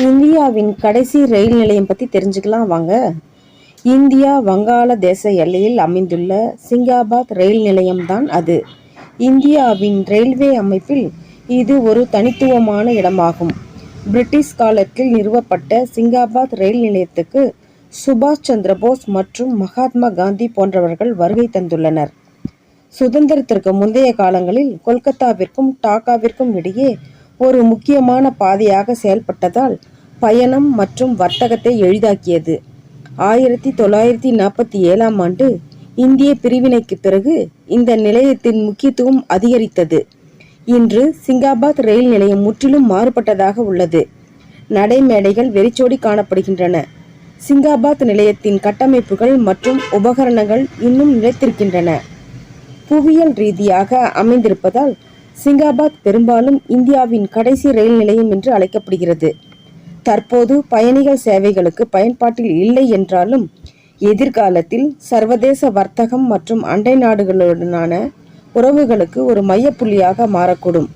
இந்தியாவின் கடைசி ரயில் நிலையம் பற்றி தெரிஞ்சுக்கலாம் வாங்க. இந்தியா வங்காளதேச எல்லையில் அமைந்துள்ள சிங்காபாத் ரயில் நிலையம்தான் அது. இந்தியாவின் ரயில்வே அமைப்பில் இது ஒரு தனித்துவமான இடமாகும். பிரிட்டிஷ் காலத்தில் நிறுவப்பட்ட சிங்காபாத் ரயில் நிலையத்துக்கு சுபாஷ் சந்திர போஸ் மற்றும் மகாத்மா காந்தி போன்றவர்கள் வருகை தந்துள்ளனர். சுதந்திரத்திற்கு முந்தைய காலங்களில் கொல்கத்தாவிற்கும் டாக்காவிற்கும் இடையே ஒரு முக்கியமான பாதையாக செயல்பட்டதால் பயணம் மற்றும் வர்த்தகத்தை எளிதாக்கியது. 1947ஆம் ஆண்டு இந்திய பிரிவினைக்கு பிறகு இந்த நிலையத்தின் முக்கியத்துவம் அதிகரித்தது. இன்று சிங்காபாத் ரயில் நிலையம் முற்றிலும் மாறுபட்டதாக உள்ளது. நடைமேடைகள் வெறிச்சோடி காணப்படுகின்றன. சிங்காபாத் நிலையத்தின் கட்டமைப்புகள் மற்றும் உபகரணங்கள் இன்னும் நிலைத்திருக்கின்றன. புவியியல் ரீதியாக அமைந்திருப்பதால் சிங்காபாத் பெரும்பாலும் இந்தியாவின் கடைசி ரயில் நிலையம் என்று அழைக்கப்படுகிறது. தற்போது பயணிகள் சேவைகளுக்கு பயன்பாட்டில் இல்லை என்றாலும் எதிர்காலத்தில் சர்வதேச வர்த்தகம் மற்றும் அண்டை நாடுகளுடனான உறவுகளுக்கு ஒரு மையப்புள்ளியாக மாறக்கூடும்.